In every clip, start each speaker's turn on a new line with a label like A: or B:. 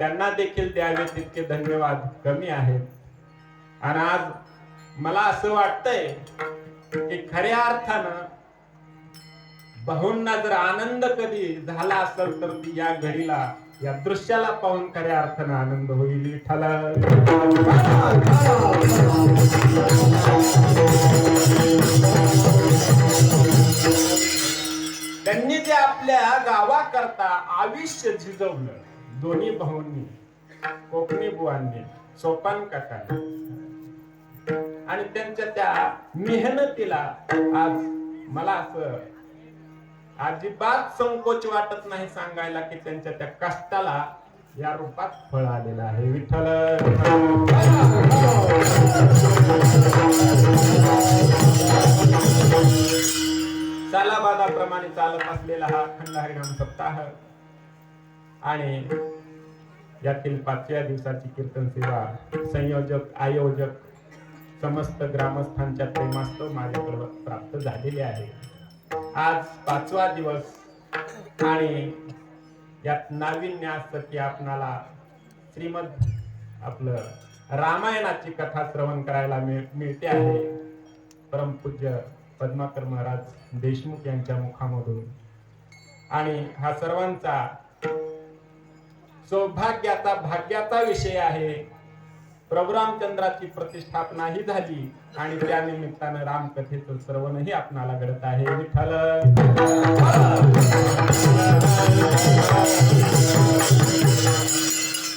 A: त्यांना देखील द्यावे तितके धन्यवाद कमी आहेत. आणि आज मला असं वाटतंय की खऱ्या अर्थानं भाऊंना जर आनंद कधी झाला असेल तर ती या घडीला या दृश्याला पाहून खऱ्या अर्थानं आनंद होईल. विठ्ठल त्यांनी जे आपल्या गावाकरता आयुष्य झिजवलं दोन्ही भाऊंनी, कोकणी बुवांनी, सोपान काकांनी, आणि त्यांच्या त्या मेहनतीला आज मला असं अजिबात संकोच वाटत नाही सांगायला की त्यांच्या त्या कष्टाला या रूपात फळ आलेलं आहे. विठ्ठल सालाबादाप्रमाणे चालत असलेला हा अखंड हरिनाम सप्ताह आणि यातील 5व्या दिवसाची कीर्तन सेवा संयोजक आयोजक समस्त ग्रामस्थांच्या प्रेमास्तव माझ्याकडे प्राप्त झालेली आहे. आज 5वा दिवस आणि यात नाविन्य असतं की आपणाला श्रीमद आपलं रामायणाची कथा श्रवण करायला मिळते आहे. परमपूज्य पद्माकर महाराज देशमुख यांच्या मुखामधून, आणि हा सर्वांचा सौभाग्याचा भाग्याचा विषय आहे. प्रभू रामचंद्राची प्रतिष्ठापना ही झाली आणि त्या निमित्तानं रामकथेचं श्रवणही आपणाला घडत आहे. विठ्ठल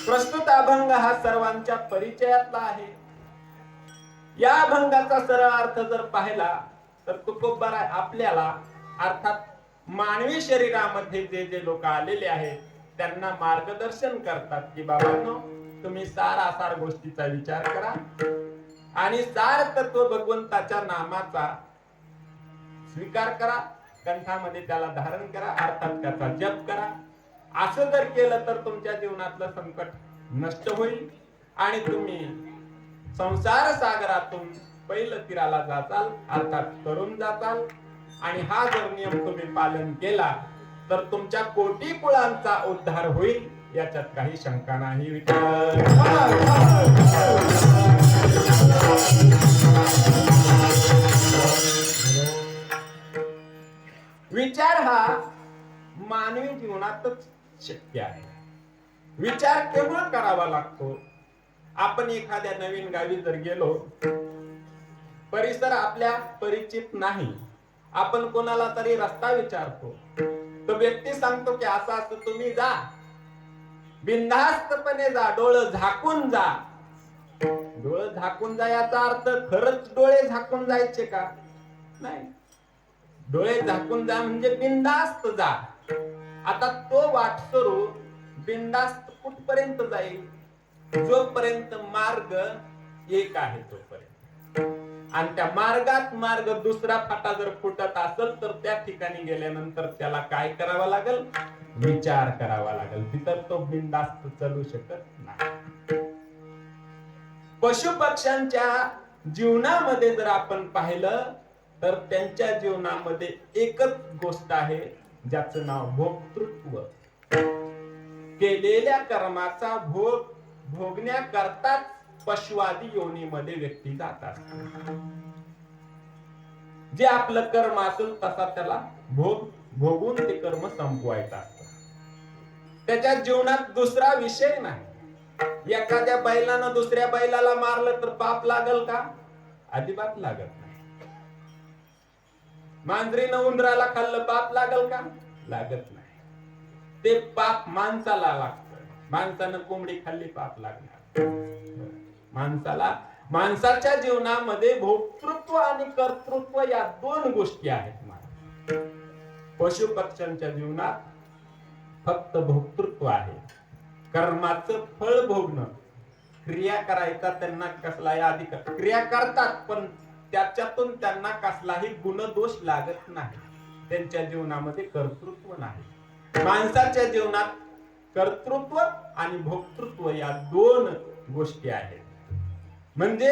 A: प्रस्तुत अभंग हा सर्वांच्या परिचयातला आहे. या अभंगाचा सरळ अर्थ जर पाहिला तर तुकोबार आपल्याला अर्थात मानवी शरीरामध्ये जे जे लोक आलेले आहेत त्यांना मार्गदर्शन करतात की बाबांनो, तुम्ही सारासार गोष्टीचा विचार करा आणि सार तत्व भगवंताच्या नामाचा स्वीकार करा, कंठामध्ये त्याला धारण करा, अर्थात त्याचा जप करा. असं जर केलं तर तुमच्या जीवनातलं संकट नष्ट होईल आणि तुम्ही संसार सागरातून पहिलं तीराला जाताल, अर्थात तरुण जाताल. आणि हा जर नियम तुम्ही पालन केला तर तुमच्या कोटी कुळांचा उद्धार होईल, याच्यात काही शंका नाही. विचार हा मानवी जीवनातच शक्य आहे. विचार केव्हा करावा लागतो? आपण एखाद्या नवीन गावी जर गेलो, परिसर आपल्या परिचित नाही, आपण कोणाला तरी रस्ता विचारतो, तो व्यक्ती सांगतो की असं असं तुम्ही जा, बिनधास्तपणे जा, डोळं झाकून जा. डोळं झाकून जा याचा अर्थ खरंच डोळे झाकून जायचे का? नाही. डोळे झाकून जा म्हणजे बिनधास्त जा. आता तो वाटसरू बिनधास्त कुठपर्यंत जाईल? जोपर्यंत मार्ग एक आहे तोपर्यंत. आणि त्या मार्गात मार्ग दुसरा फाटा जर फुटत असेल तर त्या ठिकाणी गेल्यानंतर त्याला काय करावं लागेल? विचार करावा लागेल. तिथं तो बिनधास्त चालू शकत नाही. पशु पक्ष्यांच्या जीवनामध्ये जर आपण पाहिलं तर त्यांच्या जीवनामध्ये एकच गोष्ट आहे ज्याचं नाव भोक्तृत्व. केलेल्या कर्माचा भोग भोगण्याकरताच पशुआदी योनीमध्ये व्यक्ती जातात. जे आपलं कर्म असेल तसा त्याला भोगून ते कर्म संपवायचं असतं. त्याच्या जीवनात दुसरा विषय नाही. एखाद्या बैलानं दुसऱ्या बैलाला मारलं तर पाप लागल का? अजिबात लागत नाही. मांजरीनं उंदराला खाल्लं पाप लागल का? लागत नाही. ते पाप माणसाला लागतं. माणसानं कोंबडी खाल्ली पाप लागणार. माणसाच्या जीवनामध्ये भोक्तृत्व आणि कर्तृत्व या दोन गोष्टी आहेत. पशु पक्ष्यांच्या जीवनात फक्त भोक्तृत्व आहे. कर्माचं फळ भोगणं, क्रिया करायचा त्यांना कसलाही अधिकार, क्रिया करतात पण त्याच्यातून त्यांना कसलाही गुणदोष लागत नाही. त्यांच्या जीवनामध्ये कर्तृत्व नाही. माणसाच्या जीवनात कर्तृत्व आणि भोक्तृत्व या दोन गोष्टी आहेत. म्हणजे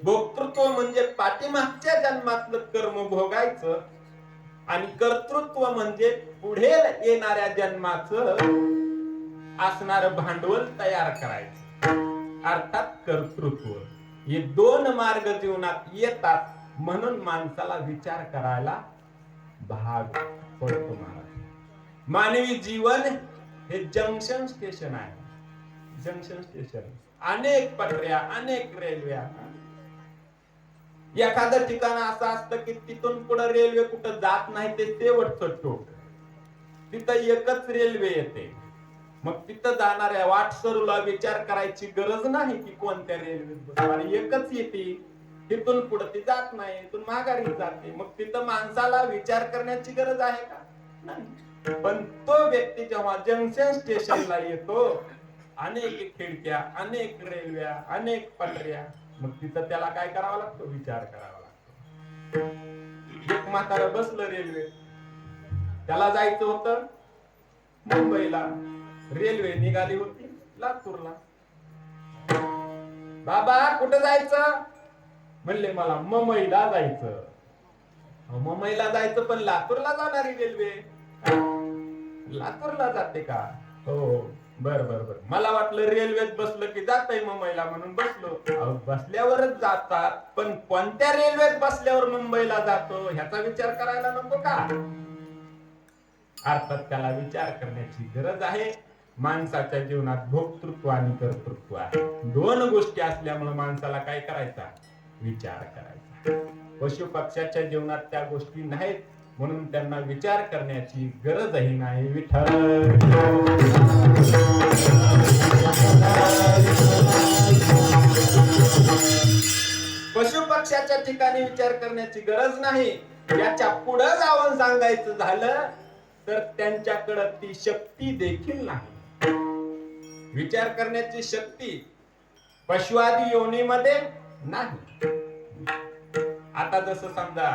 A: भोक्तृत्व म्हणजे पाठीमागच्या जन्मातलं कर्म भोगायचं आणि कर्तृत्व म्हणजे पुढे येणाऱ्या जन्माचं असणारं भांडवल तयार करायचं, अर्थात कर्तृत्व. हे दोन मार्ग जीवनात येतात, म्हणून माणसाला विचार करायला भाग पडतो. मानवी जीवन हे जंक्शन स्टेशन आहे. जंक्शन स्टेशन, अनेक पटऱ्या, अनेक रेल्वे. एखादं ठिकाण असं असतं की तिथून पुढे रेल्वे कुठं जात नाही, ते शेवटचं टोक. तिथं एकच रेल्वे येते. मग तिथं जाणाऱ्या वाटसरूला विचार करायची गरज नाही की कोणत्या रेल्वेत बसणार, एकच येते. तिथून पुढे ती जात नाही, तिथून माघारी जाते. मग तिथं माणसाला विचार करण्याची गरज आहे का? नाही. पण तो व्यक्ती जेव्हा जंक्शन स्टेशनला येतो, अनेक खिडक्या, अनेक रेल्वे, अनेक पटऱ्या, मग तिथं त्याला काय करावं लागतो? विचार करावा लागतो. एक म्हातारं बसलं रेल्वे, त्याला जायचं होतं मुंबईला, रेल्वे निघाली होती लातूरला. बाबा कुठं जायचं? म्हणले मला मुंबईला जायचं. मुंबईला जायचं, पण लातूरला जाणारी रेल्वे लातूरला जाते का? हो, बर बर बर. मला वाटलं रेल्वेत बसलं की जातंय मुंबईला म्हणून बसलो. बसल्यावरच जातात, पण कोणत्या रेल्वेत बसल्यावर मुंबईला जातो ह्याचा विचार करायला नको का? अर्थात त्याला विचार करण्याची गरज आहे. माणसाच्या जीवनात भोक्तृत्व आणि कर्तृत्व आहे. दोन गोष्टी असल्यामुळे माणसाला काय करायचा? विचार करायचा. पशु पक्ष्याच्या जीवनात त्या गोष्टी नाहीत, म्हणून त्यांना विचार करण्याची गरजही नाही. विठ्ठल पशु पक्ष्याच्या ठिकाणी विचार करण्याची गरज नाही. याच्या पुढे जाऊन सांगायचं झालं तर त्यांच्याकडे ती शक्ती देखील नाही. विचार करण्याची शक्ती पशुआदी योनीमध्ये नाही. आता जसं समजा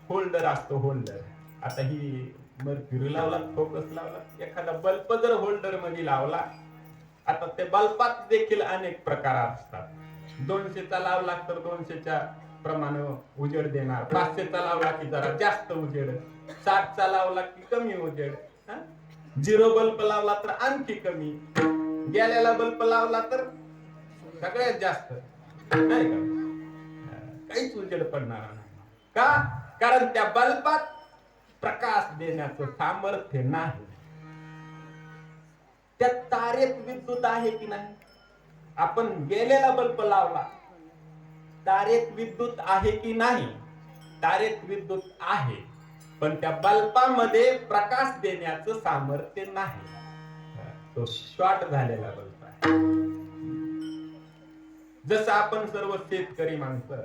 A: होल्डर असतो, होल्डर. आता ही मर्क्युरी लावला, फोकस लावला, एखादा बल्ब जर होल्डर मध्ये लावला, आता ते बल्बात देखील अनेक प्रकार असतात. 200चा लावला तर 200च्या प्रमाणे उजेड देणार, 500चा लावला की जरा जास्त उजेड, 60चा लावला की कमी उजेड, 0 बल्ब लावला तर आणखी कमी, गेलेला बल्ब लावला तर सगळ्यात जास्त, नाही का? काहीच उजेड पडणार नाही. का? कारण त्या बल्बात प्रकाश देण्याचं सामर्थ्य नाही. त्या तारेत विद्युत आहे की नाही? आपण गेलेला बल्ब लावला, तारेत विद्युत आहे की नाही? तारेत विद्युत आहे, पण त्या बल्बामध्ये प्रकाश देण्याचं सामर्थ्य नाही. तो शॉर्ट झालेला बल्ब आहे. जसं आपण सर्व शेतकरी माणसं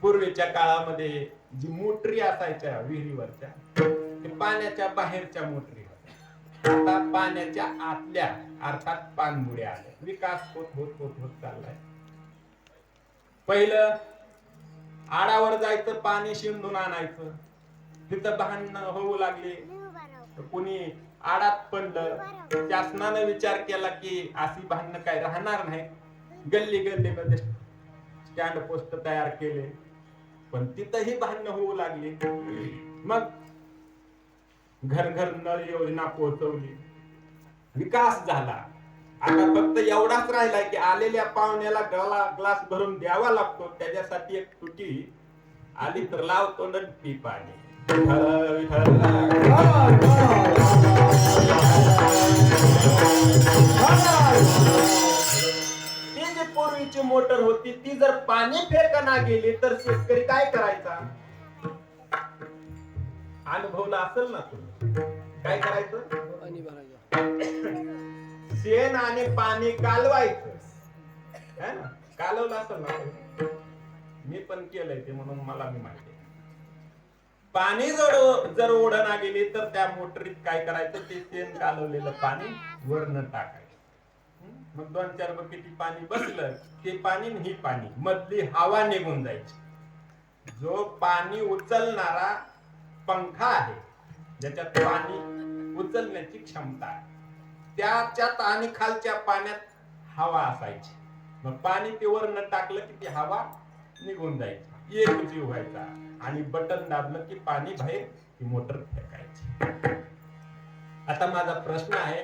A: पूर्वीच्या काळामध्ये जी मोटरी असायच्या विहिरीवरच्या, ते पाण्याच्या बाहेरच्या मोटरी होत्या. आता पाण्याच्या आतल्या, अर्थात पाणबुड्या आल्या. विकास होत होत होत होत चाललाय. पहिलं आडावर जायचं, पाणी शिंदून आणायचं. तिथं भांडणं होऊ लागली, कुणी आडात पडलं, शासनाने विचार केला की अशी भांडणं काय राहणार नाही. गल्ली गल्लीमध्ये स्टँड पोस्ट तयार केले, पण तिथंही भांडणं होऊ लागली. मग घर घर नळ योजना पोहोचवली, विकास झाला. आता फक्त एवढाच राहिलाय की आलेल्या पाहुण्याला ग्लास भरून द्यावा लागतो. त्याच्यासाठी एक तुटी आली तर लावतो नक्की पाणी. ती जी पूर्वीची मोटर होती, ती जर पाणी फेकना गेली तर शेतकरी काय करायचा? अनुभवला असेल ना तुम्ही. काय करायचं? पाणी भरायचं, शेण आणि पाणी कालवायचं. कालवलं असेल ना, मी पण केलंय ते, म्हणून मला मी माहिती. पाणी जर ओढना गेली तर त्या मोटरीत काय करायचं? ते शेण कालवलेलं पाणी वरनं टाकायचं. मग 2-4 बकेटी पाणी बसलं, ते पाणी ही पाणी मधली हवा निघून जायची. जो पाणी उचलणारा पंखा आहे, ज्याच्यात पाणी उचलण्याची क्षमता आहे, त्याच्यात आणि खालच्या पाण्यात हवा असायची. मग पाणी ते वरनं टाकलं की ती हवा निघून जायची, एक जीव व्हायचा, आणि बटन दाबलं की पाणी बाहेर, ती मोटर फेकायची. आता माझा प्रश्न आहे,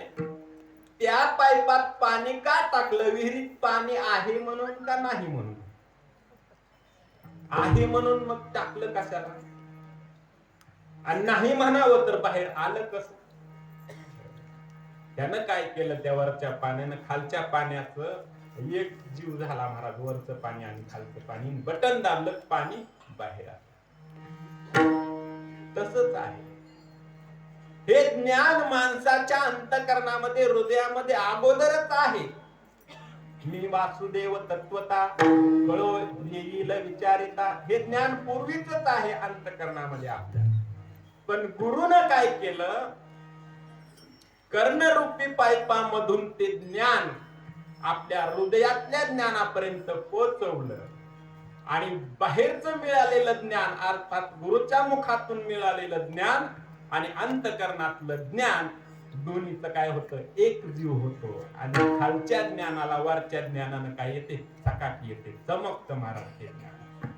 A: त्या पाईपात पाणी का टाकलं? विहिरीत पाणी आहे म्हणून का नाही म्हणून? आहे म्हणून मग टाकलं कशाला? आणि नाही म्हणावं तर बाहेर आलं कसं? त्यानं काय केलं? त्या वरच्या पाण्यानं खालच्या पाण्याचं एक जीव झाला महाराज. वरचं पाणी आणि खालचं पाणी, बटन दाबलं पाणी बाहेर आलं. तसंच आहे हे ज्ञान माणसाच्या अंतःकरणामध्ये, हृदयामध्ये अगोदरच आहे. मी वासुदेव तत्वता कळो येईल विचारिता, हे ज्ञान पूर्वीच आहे अंतःकरणामध्ये आपल्या. पण गुरुनं काय केलं? कर्णरूपी पाईपामधून ते ज्ञान आपल्या हृदयातल्या ज्ञानापर्यंत पोहोचवलं. आणि बाहेरचं मिळालेलं ज्ञान, अर्थात गुरुच्या मुखातून मिळालेलं ज्ञान आणि अंतःकरणातलं ज्ञान, दोन्हीचं काय होतं? एक जीव होतो. आणि खालच्या ज्ञानाला वरच्या ज्ञानानं काय येते? चकाकी येते, चमकतं महाराज ते ज्ञान.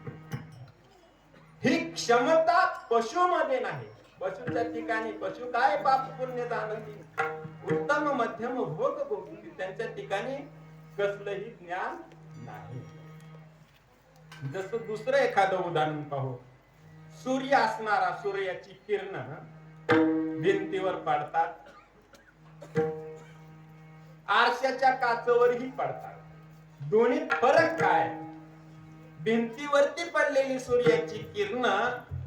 A: ही क्षमता पशुमध्ये नाही. पशुच्या ठिकाणी पशु काय पाप पुण्य जाणती, उत्तम मध्यम भोग भोगती, त्यांच्या ठिकाणी कसलंही ज्ञान नाही. जसं दुसरं एखादं उदाहरण पाहू. सूर्य असणारा, सूर्याची किरण भिंतीवर पडतात, आरशाच्या काचेवरही पडतात. दोन्हीत फरक काय? भिंतीवरती पडलेली सूर्याची किरण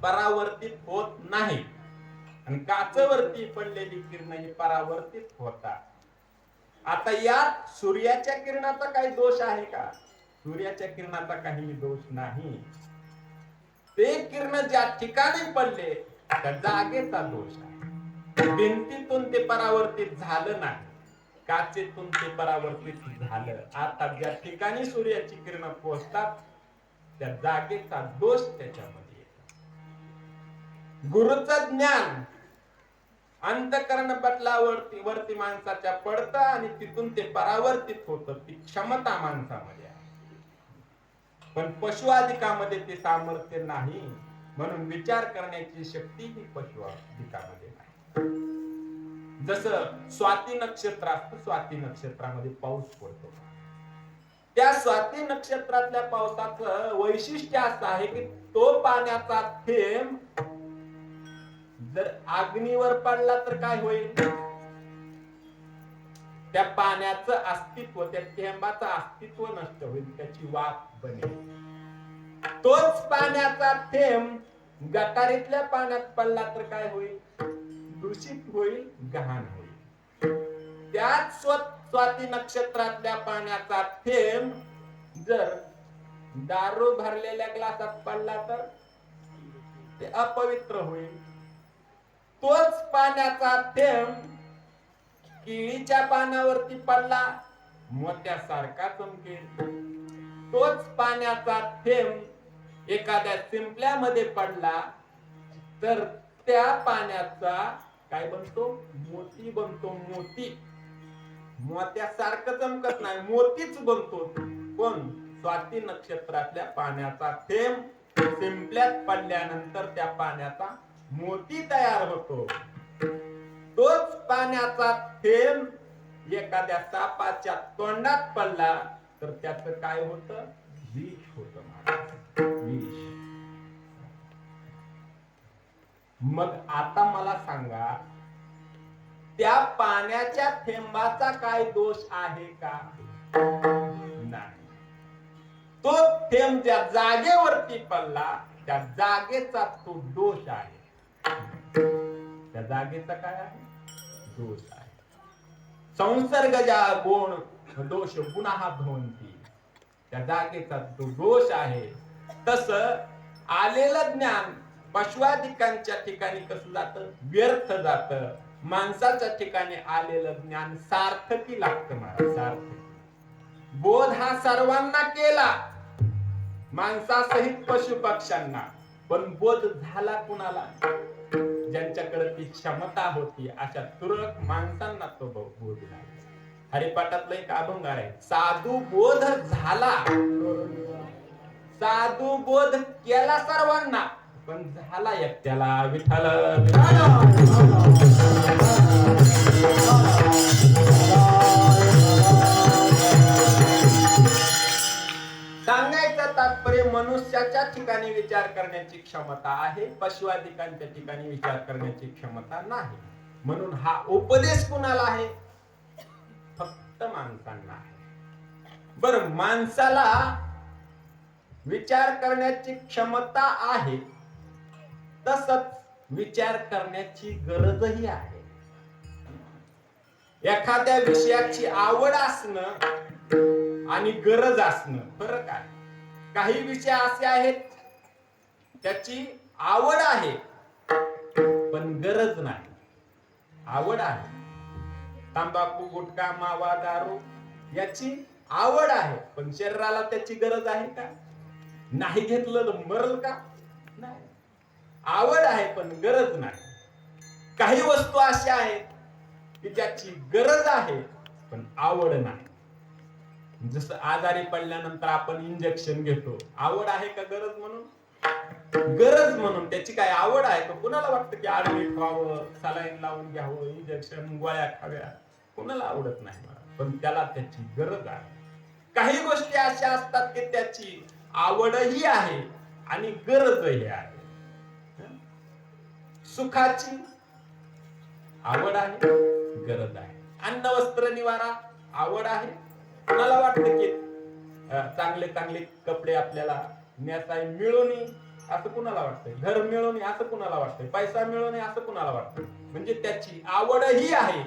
A: परावर्तित होत नाही आणि काचेवरती पडलेली किरण ही परावर्तित होतात. आता यात सूर्याच्या किरणाचा काही दोष आहे का? सूर्याच्या किरणाचा काही दोष नाही. ते किरण ज्या ठिकाणी पडले त्या जागेचा दोष आहे. भिंतीतून ते परावर्तित झालं नाही, काचेतून ते परावर्तित झालं. आता ज्या ठिकाणी सूर्याची किरण पोहोचतात त्या जागेचा दोष त्याच्यामध्ये येतो. गुरुचं ज्ञान अंतःकरण पटलावरती वरती माणसाच्या पडतं आणि तिथून ते परावर्तित होतं. ती क्षमता माणसामध्ये आहे. पण पशु अधिकामध्ये ते सामर्थ्य नाही. म्हणून विचार करण्याची शक्ती ही पशु अधिकामध्ये नाही. जसं स्वाती नक्षत्र असतं, स्वाती नक्षत्रामध्ये पाऊस पडतो. त्या स्वाती नक्षत्रातल्या पावसाचं वैशिष्ट्य असं आहे की तो पाण्याचा थेंब जर अग्नीवर पडला तर काय होईल? त्या पाण्याचं अस्तित्व, त्या थेंबाचं अस्तित्व नष्ट होईल, त्याची वाफ बनेल. तोच पाण्याचा थेंब गटारीतल्या पाण्यात पडला तर काय होईल? दूषित होईल, घाण होईल. त्याच स्वाती नक्षत्रातल्या पाण्याचा थेंब जर दारू भरलेल्या ग्लासात पडला तर ते अपवित्र होईल. तोच पाण्याचा थेंब केळीच्या पानावरती पडला, मोत्यासारखा चमकेल. तोच पाण्याचा थेंब एखाद्या शिंपल्यामध्ये पडला तर त्या पाण्याचा काय बनतो? मोती बनतो. मोती मोत्यासारखं चमकत नाही, मोतीच बनतो. पण स्वाती नक्षत्रातल्या पाण्याचा थेंब शिंपल्यात पडल्यानंतर त्या पाण्याचा मोती तयार होतो. तोच पाण्याचा थेंब एखाद्या सापाच्या तोंडात पडला तर त्याचं काय होतं? विष होतं, विष. मग आता मला सांगा, त्या पाण्याच्या थेंबाचा काय दोष आहे का? नाही. तो थेंब ज्या जागेवरती पडला त्या जागेचा तो दोष आहे. त्या जागेचा काय आहे? दोष आहे. संसर्गजा गुण दोष गुणाहा भवन्ति, त्या जागेचा तो दोष आहे. तसं आलेलं ज्ञान पशुआदिकांच्या ठिकाणी कसं जातं? व्यर्थ जातं. माणसाच्या ठिकाणी आलेलं ज्ञान सार्थकी लागतं महाराज, सार्थकी. बोध हा सर्वांना केला, माणसासहित पशु पक्ष्यांना. पण बोध झाला कुणाला? ज्यांच्याकडे ती क्षमता होती, अशा तुरळक माणसांना तो बोध झाला. हरिपाठातलं एक अभंग आहे, साधू बोध झाला. साधू बोध केला सर्वांना, पण झाला एकट्याला. विठ्ठल मनुष्याच्या ठिकाणी विचार करण्याची क्षमता आहे, पशुआदिकांच्या ठिकाणी विचार करण्याची क्षमता नाही. म्हणून हा उपदेश कुणाला आहे? फक्त माणसांना आहे. बरं, माणसाला विचार करण्याची क्षमता आहे, तसंच विचार करण्याची गरजही आहे. एखाद्या विषयाची आवड असणं आणि गरज असणं फरक आहे. काही विषय असे आहेत त्याची आवड आहे पण गरज नाही. आवड आहे, तंबाखू, गुटखा, मावा, दारू याची आवड आहे पण शरीराला त्याची गरज आहे का? नाही घेतलं तर मरल का? नाही. आवड आहे पण गरज नाही. काही वस्तू अशा आहेत की ज्याची गरज आहे पण आवड नाही. जसं आजारी पडल्यानंतर आपण इंजेक्शन घेतो, आवड आहे का गरज म्हणून? गरज म्हणून. त्याची काय आवड आहे का? कुणाला वाटतं की आडवी खावं, सलाईन लावून घ्यावं, इंजेक्शन, गोळ्या खाव्या? कुणाला आवडत नाही मला, पण त्याला त्याची गरज आहे. काही गोष्टी अशा असतात की त्याची आवडही आहे आणि गरजही आहे. सुखाची आवड आहे, गरज आहे. अन्न, वस्त्र, निवारा आवड आहे. कुणाला वाटतं की चांगले चांगले कपडे आपल्याला नेसाय मिळून असं कुणाला वाटतंय? घर मिळून असं कुणाला वाटतंय? पैसा मिळून असं कुणाला वाटतंय? म्हणजे त्याची आवडही आहे,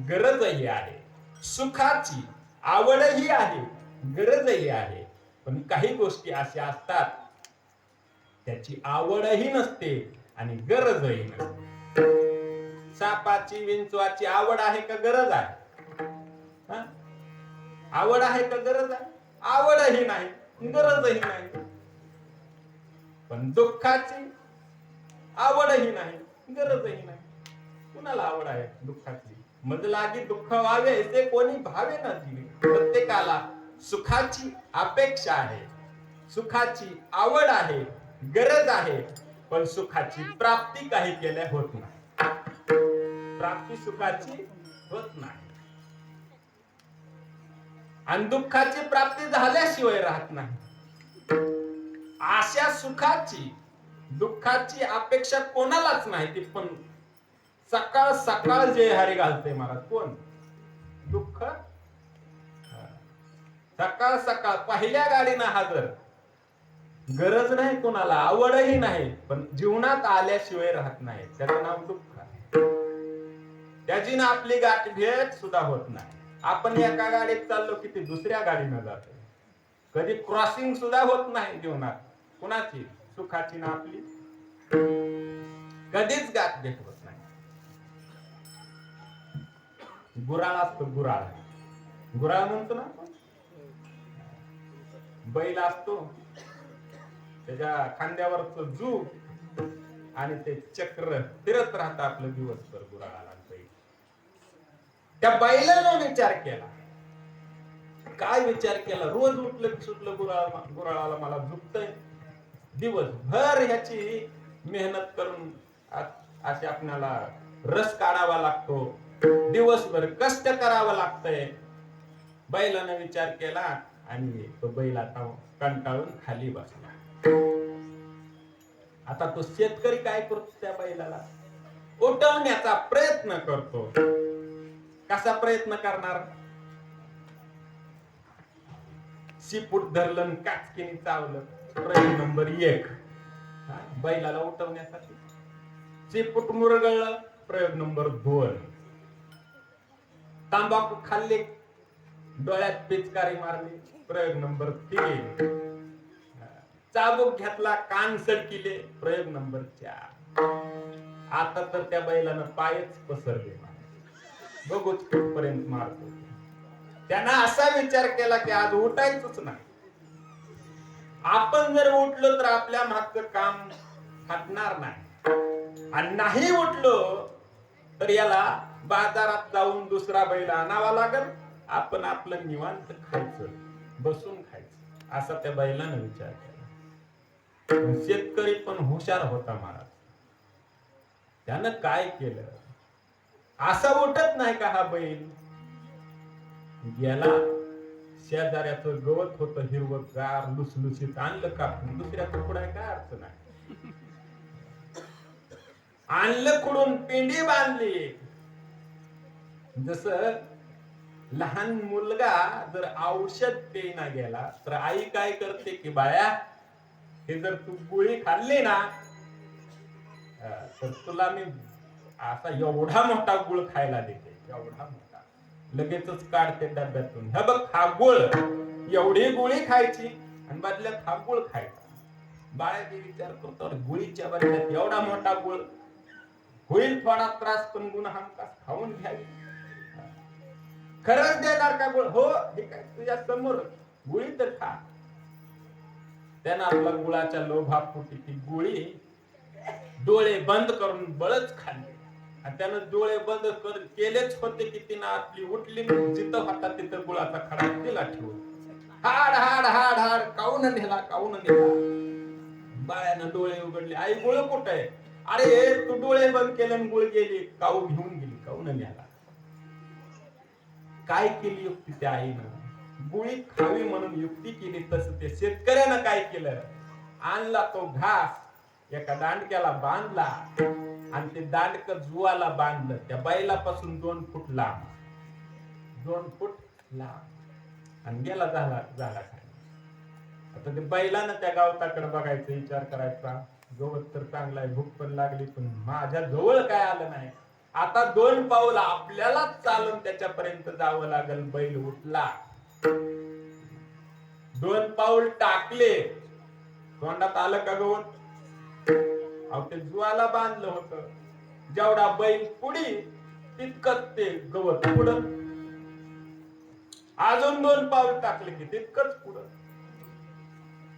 A: गरजही आहे. सुखाची आवडही आहे, गरजही आहे. पण काही गोष्टी अशा असतात त्याची आवडही नसते आणि गरजही नसते. सापाची, विंचवाची आवड आहे का गरज आहे? आवड आहे का गरज आहे? आवडही नाही, गरजही नाही. पण दुःखाची आवडही नाही, गरजही नाही. कुणाला आवड आहे दुःखाची? मजलागी दुःख व्हावे ते कोणी भावे ना दिले. प्रत्येकाला सुखाची अपेक्षा आहे, सुखाची आवड आहे, गरज आहे. पण सुखाची प्राप्ती काही केल्या होत नाही. प्राप्ती सुखाची होत नाही आणि दुःखाची प्राप्ती झाल्याशिवाय राहत नाही. अशा सुखाची, दुःखाची अपेक्षा कोणालाच नाही. ती पण सकाळ सकाळ जे हरी घालते महाराज कोण? दुःख. सकाळ सकाळ पहिल्या गाडीनं हजर. गरज नाही कोणाला, आवडही नाही, पण जीवनात आल्याशिवाय राहत नाही. त्याचं नाव दुःख. त्याची ना आपली गाठ भेट सुद्धा होत नाही. आपण एका गाडीत चाललो की ती दुसऱ्या गाडीनं जातो. कधी क्रॉसिंग सुद्धा होत नाही जीवनात. कुणाची? सुखाची ना आपली. कधीच गाठ भेट होत नाही. गुराळ असतो, गुराळ. गुराळ म्हणतो ना, बैल असतो, त्याच्या खांद्यावरच जू आणि ते चक्र फिरत राहतं आपलं दिवसभर गुराळाला. त्या बैलानं विचार केला. काय विचार केला? रोज उठलं की सुटलं गुराळाला मला झुकतंय. दिवसभर ह्याची मेहनत करून असे आपल्याला रस काढावा लागतो, दिवसभर कष्ट करावं लागतंय. बैलानं विचार केला आणि तो बैल आता कंटाळून खाली बसला. आता तो शेतकरी काय करतो? त्या बैलाला उठवण्याचा प्रयत्न करतो. कसा प्रयत्न करणार? शिपूट धरलं, काचकीने चावलं. प्रयोग नंबर 1 बैलाला उठवण्यासाठी. शिपूट मुरगळलं. प्रयोग नंबर 2. तंबाखू खाल्ले, डोळ्यात पिचकारी मारली. प्रयोग नंबर 3. चाबूक घेतला, कान सडकिले. प्रयोग नंबर 4. आता तर त्या बैलानं पायच पसरले. बघूच कुठपर्यंत मारतो. त्यांना असा विचार केला की आज उठायचंच नाही. आपण जर उठलो तर आपल्या मागचं काम हटणार नाही, आणि नाही उठलो तर याला बाजारात जाऊन दुसरा बैल आणावा लागल. आपण आपलं निवांत खायचं, बसून खायचं, असा त्या बैलानं विचार केला. शेतकरी पण हुशार होता महाराज. त्यानं काय केलं? असा उठत नाही का हा बैल? गेला शेजाऱ्याचं गवत होतं हिरवगार लुसलुसीत, आणलं कापून. दुसऱ्याचं पुढे काय अडचण आहे? आणलं खुडून पेंडी बांधली. जसं लहान मुलगा जर औषध पेना गेला तर आई काय करते की बाया, हे जर तू गोळी खाल्ली ना तर तुला मी असा एवढा मोठा गुळ खायला देते, एवढा मोठा. लगेचच काढते डब्यातून, हे बघ हा गुळ, एवढी गोळी खायची आणि बदल्यात हा गुळ खायचा. बाळाचे विचार करतो, गुळीच्या बदल्यात एवढा मोठा गुळ, होईल थोडा त्रास पण गुण हमखास खाऊन घ्यावी. खरंच देणार का गुळ? हो, हे काय तुझ्या समोर गुळी तर खा. त्यानं आपला गुळाच्या लोभापोटी ती गोळी डोळे बंद करून बळच खाल्ली. आणि त्यानं डोळे बंद केलेच होते की तिनं आपली उठली, जिथं होता तिथं गुळाचा खडा तिला ठेवून हाड हाड हाड हाड काऊन नेला, काऊन नेला. बाळ्यानं डोळे उघडले, आई गुळ कुठं आहे? अरे तू डोळे बंद केले आणि गुळ गेली, काऊ घेऊन गेली, काऊन नेला. काय केली युक्ती त्या आईनं? गुळी खावी म्हणून युक्ती केली. तसं ते शेतकऱ्यानं काय केलं, आणला तो घास एका दांडक्याला बांधला आणि ते दांडक जुवाला बांधलं. त्या बैलापासून 2 फूट लांब, 2 फूट लांब, आणि गेला झाला. आता ते बैलानं त्या गावताकडे बघायचा, विचार करायचा, गवत तर चांगला आहे, भूक पण लागली, पण माझ्या जवळ काय आलं नाही. आता 2 पाऊल आपल्यालाच चालून त्याच्यापर्यंत जावं लागल. बैल उठला, 2 पाऊल टाकले, तोंडात आलं का गवत? अहो ते जुवाला बांधलं होतं. जेवढा बैल पुढी तितकंच ते गवत पुढं. अजून 2 पाऊल टाकले की तितकंच पुढं.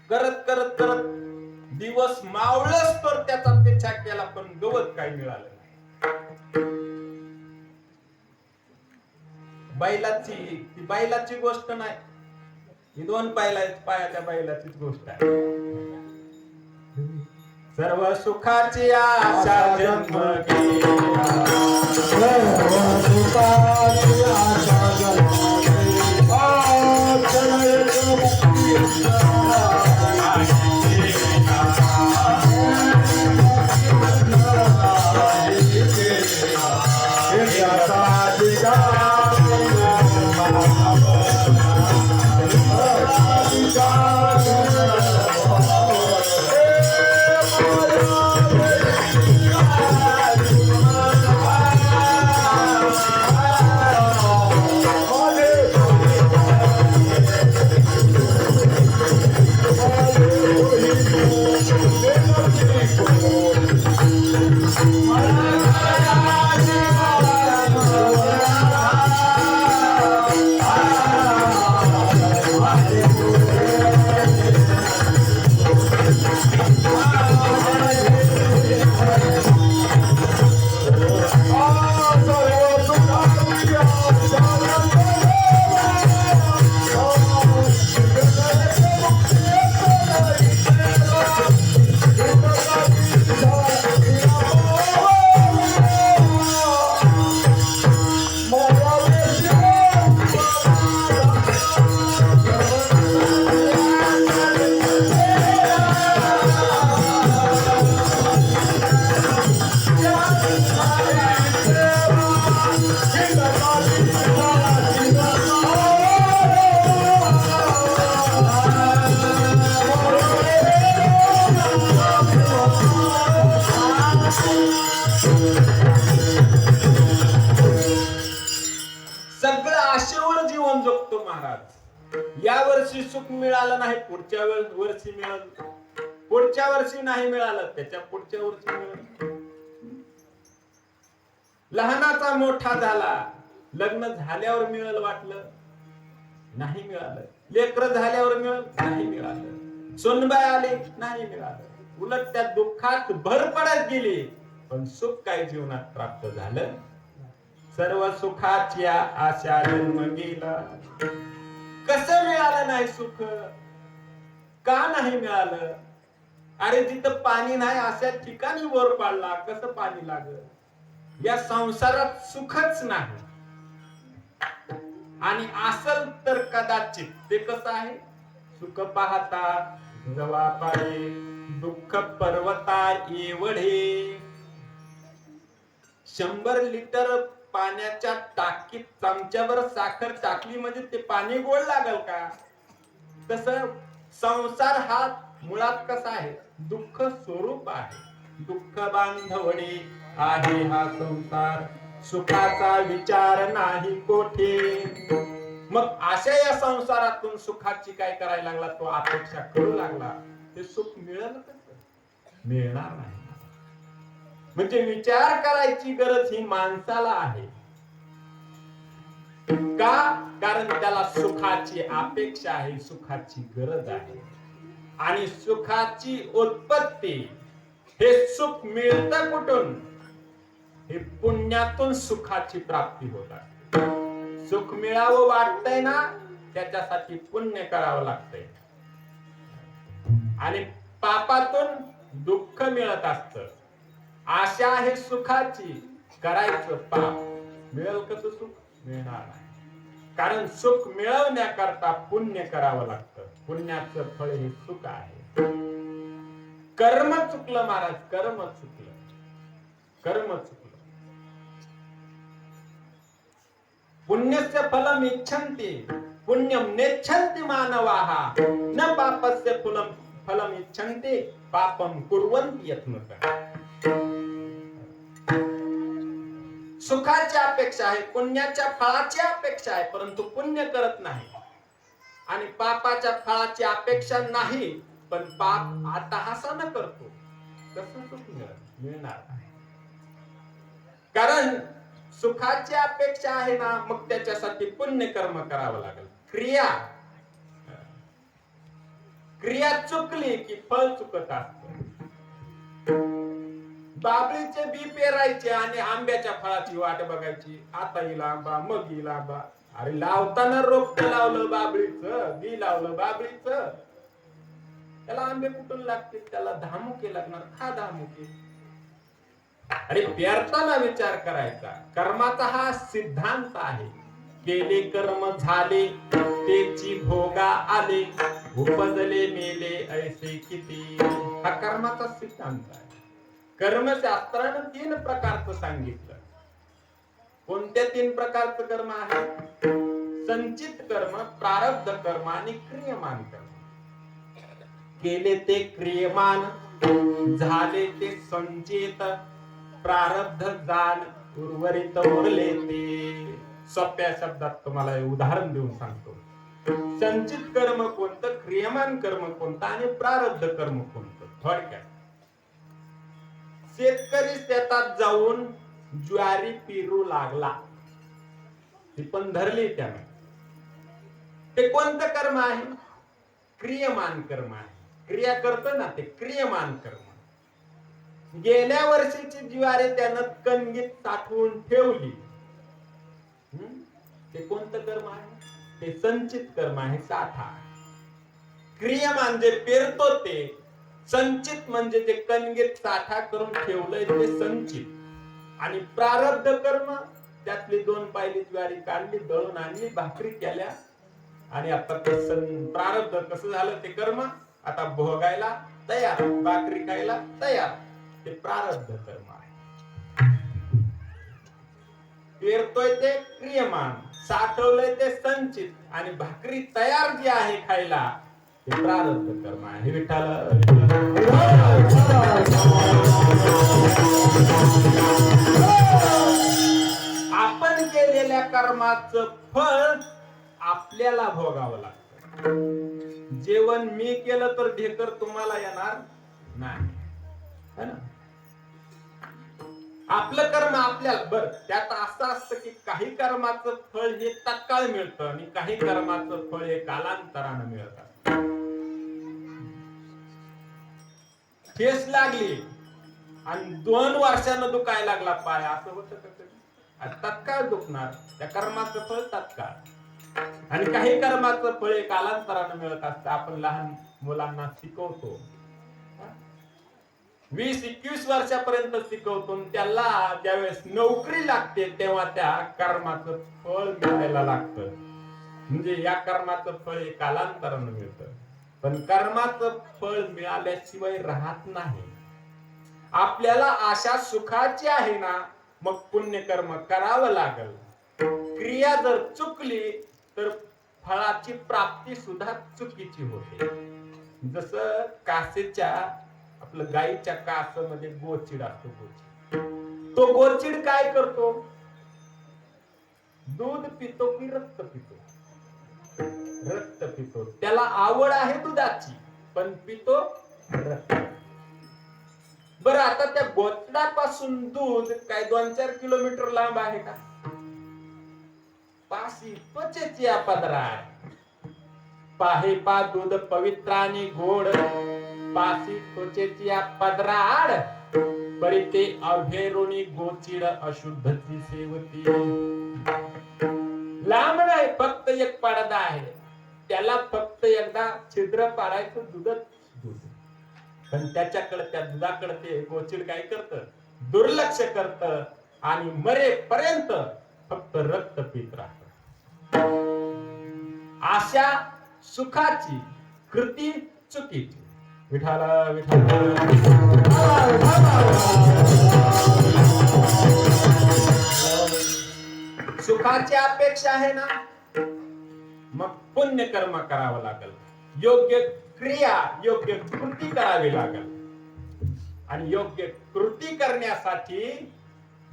A: करत करत करत दिवस मावळस तर त्याचा पिछा केला, पण गवत काही मिळालं नाही. बैलाची गोष्ट नाही, ही 2 पायाच्या बैलाचीच गोष्ट आहे. सर्व सुखाची आशा जन्म गेला, सर्व सुखाची आशा जन्म या वर्षी सुख मिळालं नाही, पुढच्या वर्षी मिळालं, पुढच्या वर्षी नाही मिळालं, त्याच्या पुढच्या वर्षी मिळालं. लहानाचा मोठा झाला, लग्न झाल्यावर मिळेल वाटलं, नाही मिळालं. लेकर झाल्यावर मिळेल, नाही मिळालं. सोनबाई आली, नाही मिळालं. उलट त्या दुःखात भर पडत गेली, पण सुख काय जीवनात प्राप्त झालं? सर्व सुखाची आशा जन्म गेला. कसं मिळालं नाही सुख? का नाही मिळालं? अरे जिथं पाणी नाही अशा ठिकाणी वर पाडला, कसं पाणी लागल? या संसारात सुखच नाही. आणि असल तर कदाचित ते कसं आहे, सुख पाहता जवा पाये दुःख पर्वता एवढे. 100 लिटर पाण्याच्या टाकीत चमच्यावर साखर टाकली म्हणजे ते पाणी गोड लागल का? तसं संसार हा मुळात कसा आहे, दुःख स्वरूप आहे. दुःख बांधवणे आहे हा संसार, सुखाचा विचार नाही कोठे. मग अशा या संसारातून सुखाची काय करायला लागला, तो अपेक्षा करू लागला. ते सुख मिळेल कसं? मिळणार नाही. म्हणजे विचार करायची गरज ही माणसाला आहे. का? कारण त्याला सुखाची अपेक्षा आहे, सुखाची गरज आहे. आणि सुखाची उत्पत्ती, हे सुख मिळतं कुठून? हे पुण्यातून सुखाची प्राप्ती होत असते. सुख मिळावं वाटतंय ना, त्याच्यासाठी पुण्य करावं लागतंय. आणि पापातून दुःख मिळत असतं. आशा आहे सुखाची, करायचं पाप. मिळेल कसं सुख? मिळणार नाही. कारण सुख मिळवण्याकरता पुण्य करावं लागतं. पुण्याचं फळ हे सुख आहे. कर्म चुकलं महाराज, कर्म चुकलं, कर्म चुकलं. पुण्यस्य फलम इच्छन्ति पुण्यम नेच्छन्ति मानवाः न पापस्य फलम इच्छन्ति पापम कुर्वन्ति यत्नतः. सुखाची अपेक्षा आहे, पुण्याच्या फळाची अपेक्षा आहे, परंतु पुण्य करत नाही. आणि पापाच्या फळाची अपेक्षा नाही, पण पाप अट्टहासानं करतो. कसं सुख मिळणार नाही? कारण सुखाची अपेक्षा आहे ना, मग त्याच्यासाठी पुण्य कर्म करावं लागेल. क्रिया चुकली की फळ चुकत असत. बाबळीचे बी पेरायचे आणि आंब्याच्या फळाची वाट बघायची. आता येईल आंबा, मग येईल आंबा. अरे लावताना रोपट लावलं बाबळीचं, बी लावलं बाबळीचं, त्याला आंबे कुठून लागतील? त्याला धामुके लागणार. खा धामुके. अरे पेरताना विचार करायचा. कर्माचा हा सिद्धांत आहे. केले कर्म झाले तेची भोगा आले, उपजले मेले ऐसे किती. हा कर्माचा सिद्धांत आहे. कर्मशास्त्रानं 3 प्रकारचं सांगितलं. कोणत्या 3 प्रकारचं कर्म आहे? संचित कर्म, प्रारब्ध कर्म आणि क्रियमान कर्म. केले ते क्रियमान, झाले ते संचित, प्रारब्ध जाण उर्वरित उरले ते. सोप्या शब्दात तुम्हाला उदाहरण देऊन सांगतो. संचित कर्म कोणतं, क्रियमान कर्म कोणतं आणि प्रारब्ध कर्म कोणतं? थोडक्यात, शेतकरी शेतात जाऊन ज्वारी पेरू लागला, ती पण धरली त्याने. ते कोणतं कर्म आहे? क्रियमान कर्म आहे. क्रिया करतो ना, ते क्रियमान कर्म. गेल्या वर्षीची ज्वारी त्यानं कणगीत साठवून ठेवली, ते कोणतं कर्म आहे? ते संचित कर्म आहे, साठा. क्रियमान जे पेरतो ते, संचित म्हणजे जे कणगीत साठा करून ठेवलंय ते संचित. आणि प्रारब्ध कर्म, त्यातली 2 पायली ज्वारी काढली, दळून आणली, भाकरी केल्या, आणि आता ते प्रारब्ध कसं झालं? ते कर्म आता भोगायला तयार, भाकरी खायला तयार. ते प्रारब्ध कर्म आहे. पेरतोय ते क्रियमान, साठवलंय ते संचित, आणि भाकरी तयार जी आहे खायला, ते प्रारब्ध कर्म आहे. विठ्ठल आपण केलेल्या कर्माचं फळ आपल्याला भोगावं लागतं. जेवण मी केलं तर ढेकर तुम्हाला येणार नाही, है ना? आपलं कर्म आपल्याला. बर, त्यात असं असतं की काही कर्माचं फळ हे तत्काळ मिळतं आणि काही कर्माचं फळ हे कालांतरानं मिळतं. ठेस लागली आणि 2 वर्षानं दुखायला लागला पाय, असं होतं का कधी? तत्काळ दुखणार, त्या कर्माचं फळ तत्काळ. आणि काही कर्माचं फळ हे कालांतरानं मिळत असतं. आपण लहान मुलांना शिकवतो, 20-21 वर्षापर्यंत शिकवतो, त्याला ज्यावेळेस नोकरी लागते तेव्हा त्या कर्माचं फळ मिळायला लागतं. म्हणजे या कर्माचं फळ हे कालांतरानं मिळतं, पण कर्माचं फळ मिळाल्याशिवाय राहत नाही. आपल्याला आशा सुखाची आहे ना, मग पुण्यकर्म करावं लागल. क्रिया जर चुकली तर फळाची प्राप्ती सुद्धा चुकीची होते. जसं कासेच्या आपलं गाईच्या कासमध्ये गोचिड असतो. गोचिड, तो गोचिड काय करतो? दूध पितो की रक्त पितो? रक्त पितो. त्याला आवड आहे दुधाची, पण पितो रक्त. बरं, आता त्या गोचिडापासून दूध काय 2-4 किलोमीटर लांब आहे का? पाशी त्वचेची पदराड, पाहे पा दूध पवित्र आणि गोड, पाशी त्वचेची पदराड, परी ते अभेरोनी गोचिड अशुद्धची सेवती. लांब नाही, फक्त एक पडदा आहे, त्याला फक्त एकदा छिद्र पाडायचं, दूधच दूध. पण त्याच्याकडे, त्या दुधाकडे ते गोचिड काय करतं? दुर्लक्ष करतं आणि मरेपर्यंत फक्त रक्त पित राहत. आशा सुखाची, कृती चुकीची. विठाला विठाला. सुखाची अपेक्षा आहे ना, मग पुण्य कर्म करावं लागेल, योग्य क्रिया, योग्य कृती करावी लागेल. आणि योग्य कृती करण्यासाठी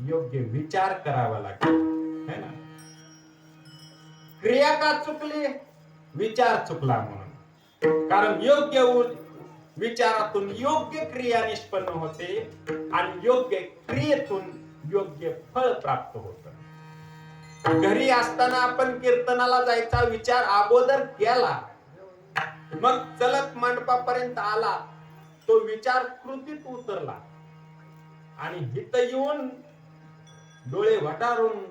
A: योग्य विचार करावा लागेल, है ना? क्रिया का चुकली? विचार चुकला म्हणून. कारण योग्य विचारातून योग्य क्रिया निष्पन्न होते आणि योग्य क्रियेतून योग्य फळ प्राप्त होतं. घरी असताना आपण कीर्तनाला जायचा विचार अगोदर केला, मग चलत मंडपापर्यंत आला, तो विचार कृतीत उतरला आणि इथं येऊन डोळे वटारून